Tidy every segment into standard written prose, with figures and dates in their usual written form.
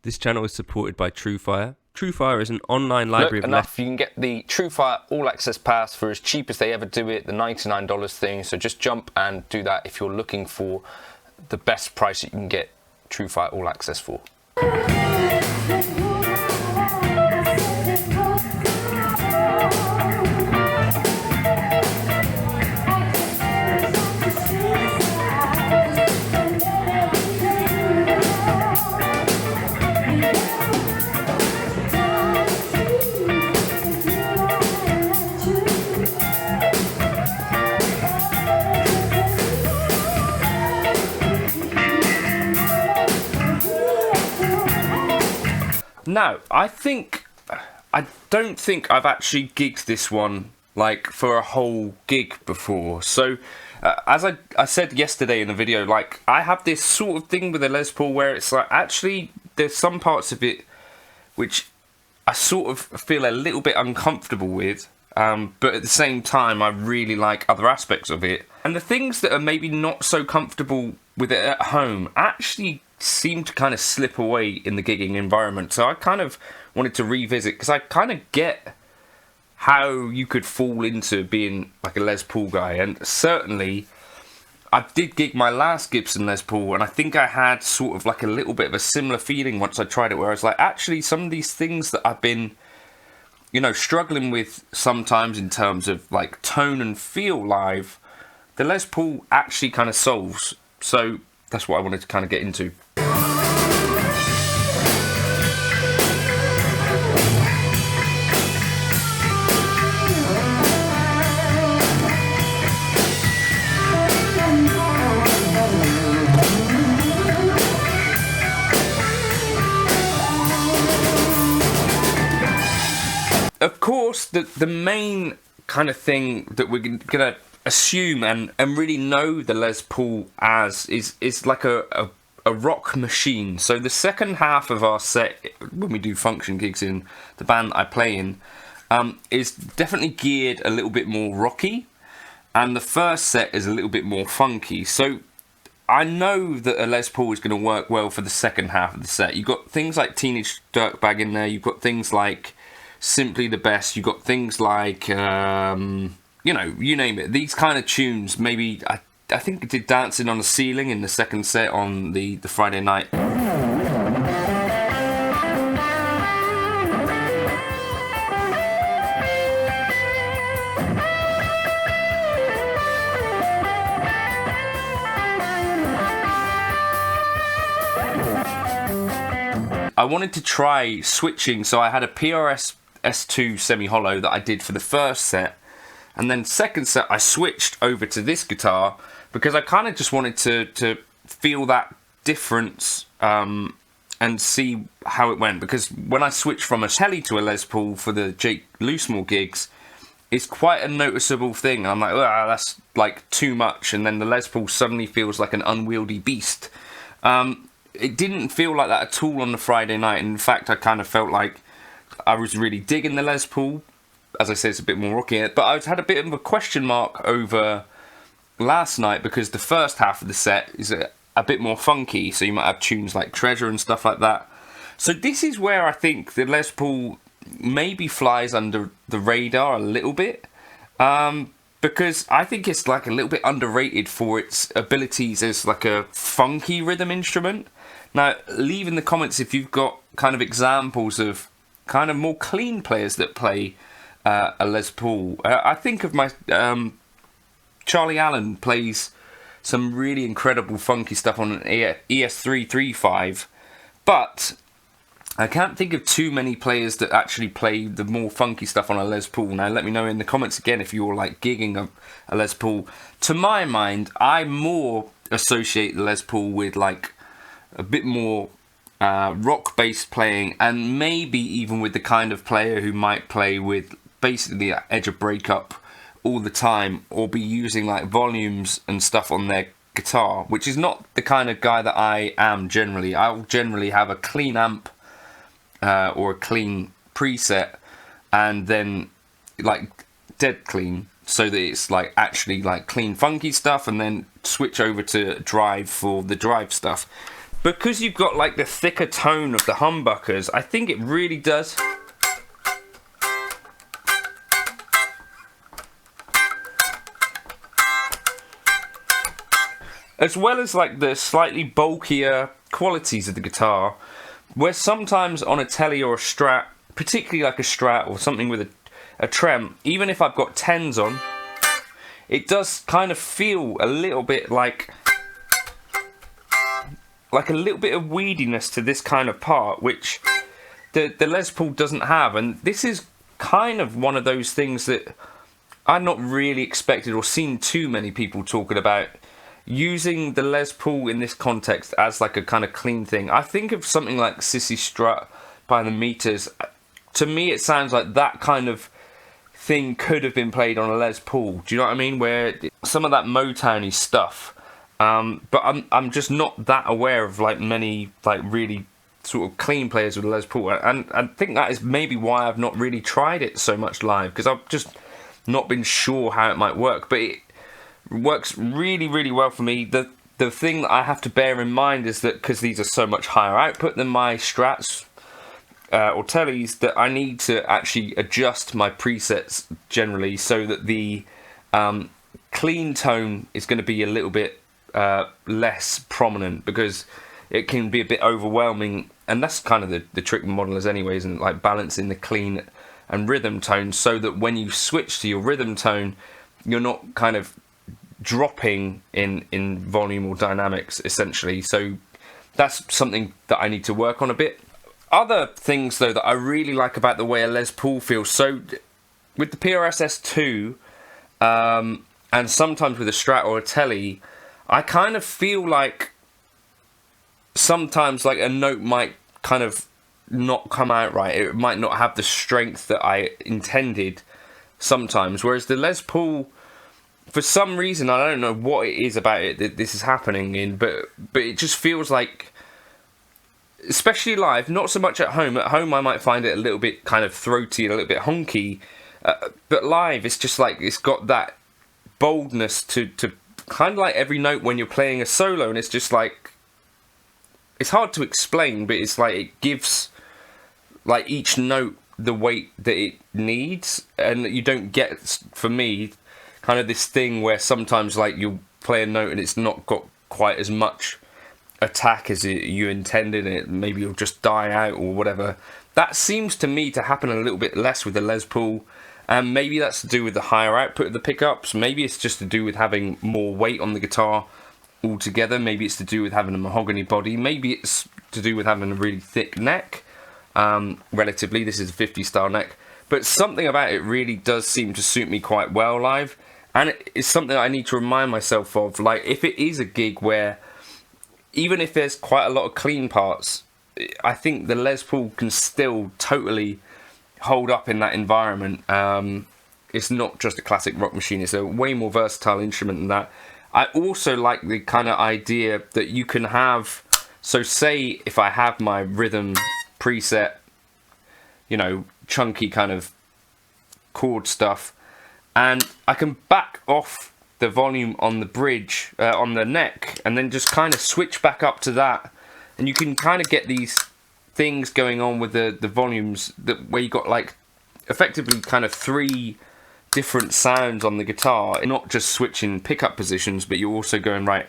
This channel is supported by Truefire. Truefire is an online library of enough. You can get the Truefire All Access Pass for as cheap as they ever do it, the $99 thing. So just jump and do that if you're looking for the best price that you can get Truefire All Access for. Now, I don't think I've actually gigged this one like for a whole gig before. So, as I said yesterday in the video, like I have this sort of thing with the Les Paul where it's like actually there's some parts of it which I sort of feel a little bit uncomfortable with, but at the same time I really like other aspects of it. And the things that are maybe not so comfortable with it at home actually seem to kind of slip away in the gigging environment. So I kind of wanted to revisit, because I kind of get how you could fall into being like a Les Paul guy, and certainly I did gig my last Gibson Les Paul, and I think I had sort of like a little bit of a similar feeling once I tried it, where I was like, actually some of these things that I've been, you know, struggling with sometimes in terms of like tone and feel live, the Les Paul actually kind of solves. So that's what I wanted to kind of get into. Of course, the main kind of thing that we're going to assume and really know the Les Paul as is like a rock machine. So the second half of our set, when we do function gigs in the band that I play in, is definitely geared a little bit more rocky, and the first set is a little bit more funky. So I know that a Les Paul is going to work well for the second half of the set. You've got things like Teenage Dirtbag in there, you've got things like Simply the Best, you've got things like, you know, you name it. These kind of tunes, maybe, I think I did Dancing on the Ceiling in the second set on the Friday night. I wanted to try switching, so I had a PRS S2 semi-hollow that I did for the first set, and then second set I switched over to this guitar because I kind of just wanted to feel that difference and see how it went, because when I switched from a tele to a Les Paul for the Jake Loosemore gigs, it's quite a noticeable thing. I'm like, oh, that's like too much, and then the Les Paul suddenly feels like an unwieldy beast. It didn't feel like that at all on the Friday night. In fact, I kind of felt like I was really digging the Les Paul. As I said, it's a bit more rocky, but I had a bit of a question mark over last night because the first half of the set is a bit more funky, so you might have tunes like Treasure and stuff like that. So this is where I think the Les Paul maybe flies under the radar a little bit, because I think it's like a little bit underrated for its abilities as like a funky rhythm instrument. Now, leave in the comments if you've got kind of examples of kind of more clean players that play a Les Paul. I think of my Charlie Allen plays some really incredible funky stuff on an ES335, but I can't think of too many players that actually play the more funky stuff on a Les Paul. Now, let me know in the comments again if you're like gigging a Les Paul. To my mind, I more associate the Les Paul with like a bit more rock-based playing, and maybe even with the kind of player who might play with basically the edge of breakup all the time, or be using like volumes and stuff on their guitar, which is not the kind of guy that I am generally. I'll generally have a clean amp or a clean preset, and then like dead clean, so that it's like actually like clean funky stuff, and then switch over to drive for the drive stuff. because you've got like the thicker tone of the humbuckers, I think it really does as well as like the slightly bulkier qualities of the guitar, where sometimes on a tele or a Strat, particularly like a Strat or something with a trem, even if I've got 10s on, it does kind of feel a little bit like a little bit of weediness to this kind of part, which the Les Paul doesn't have. And this is kind of one of those things that I've not really expected or seen too many people talking about, using the Les Paul in this context as like a kind of clean thing. I think of something like Sissy Strut by the Meters. To me, it sounds like that kind of thing could have been played on a Les Paul. Do you know what I mean? Where some of that Motowny stuff. But I'm just not that aware of like many like really sort of clean players with a Les Paul, and I think that is maybe why I've not really tried it so much live, because I've just not been sure how it might work. But it works really, really well for me. The thing that I have to bear in mind is that because these are so much higher output than my Strats or Teles, that I need to actually adjust my presets generally so that the clean tone is going to be a little bit less prominent, because it can be a bit overwhelming, and that's kind of the trick with modelers anyways, and like balancing the clean and rhythm tone so that when you switch to your rhythm tone, you're not kind of dropping in volume or dynamics essentially. So that's something that I need to work on a bit. Other things though that I really like about the way a Les Paul feels, so with the PRS S2 and sometimes with a Strat or a Tele, I kind of feel like sometimes like a note might kind of not come out right. It might not have the strength that I intended sometimes, whereas the Les Paul, for some reason, I don't know what it is about it that this is happening in, but it just feels like, especially live, not so much at home. At home I might find it a little bit kind of throaty and a little bit honky, but live it's just like it's got that boldness to kind of like every note when you're playing a solo, and it's just like, it's hard to explain, but it's like it gives like each note the weight that it needs, and you don't get, for me, kind of this thing where sometimes like you'll play a note and it's not got quite as much attack as you intended, and it maybe you'll just die out or whatever. That seems to me to happen a little bit less with the Les Paul, and maybe that's to do with the higher output of the pickups. Maybe it's just to do with having more weight on the guitar altogether. Maybe it's to do with having a mahogany body. Maybe it's to do with having a really thick neck. Relatively, this is a 50 style neck, but something about it really does seem to suit me quite well live, and it's something I need to remind myself of. Like, if it is a gig where, even if there's quite a lot of clean parts, I think the Les Paul can still totally hold up in that environment. It's not just a classic rock machine, it's a way more versatile instrument than that. I also like the kind of idea that you can have, so say if I have my rhythm preset, you know, chunky kind of chord stuff, and I can back off the volume on the bridge, on the neck, and then just kind of switch back up to that, and you can kind of get these things going on with the volumes that where you got like effectively kind of 3 different sounds on the guitar, not just switching pickup positions, but you're also going right,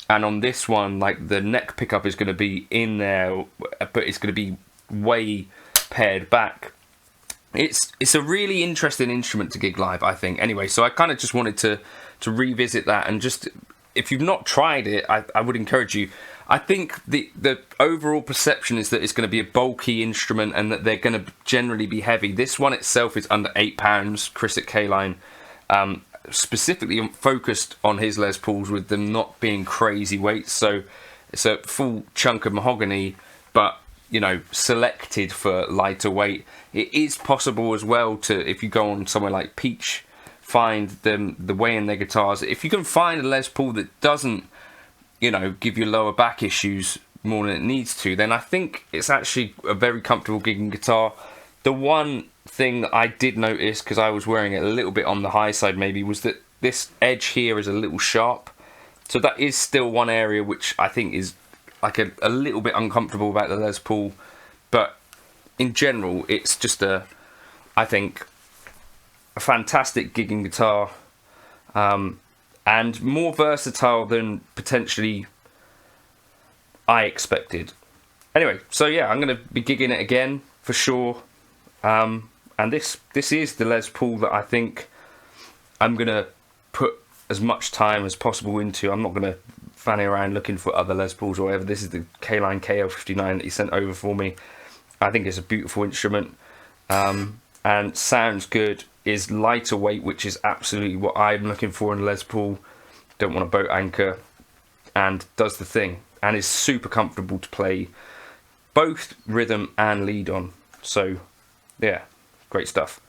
and on this one like the neck pickup is going to be in there, but it's going to be way pared back. It's a really interesting instrument to gig live, I think. Anyway, so I kind of just wanted to revisit that, and just, if you've not tried it, I would encourage you. I think the overall perception is that it's going to be a bulky instrument and that they're going to generally be heavy. This one itself is under £8. Chris at K-Line specifically focused on his Les Pauls with them not being crazy weights, so it's a full chunk of mahogany, but you know, selected for lighter weight. It is possible as well to, if you go on somewhere like Peach, find them the way in their guitars. If you can find a Les Paul that doesn't, you know, give you lower back issues more than it needs to, then I think it's actually a very comfortable gigging guitar. The one thing that I did notice, because I was wearing it a little bit on the high side maybe, was that this edge here is a little sharp. So that is still one area which I think is like a little bit uncomfortable about the Les Paul, but in general, it's just I think, a fantastic gigging guitar, and more versatile than potentially I expected. Anyway, so yeah, I'm going to be gigging it again for sure, and this is the Les Paul that I think I'm going to put as much time as possible into. I'm not going to fanny around looking for other Les Pauls or whatever. This is the KL59 that he sent over for me. I think it's a beautiful instrument, and sounds good, is lighter weight, which is absolutely what I'm looking for in a Les Paul. Don't want a boat anchor, and does the thing, and is super comfortable to play both rhythm and lead on. So yeah, great stuff.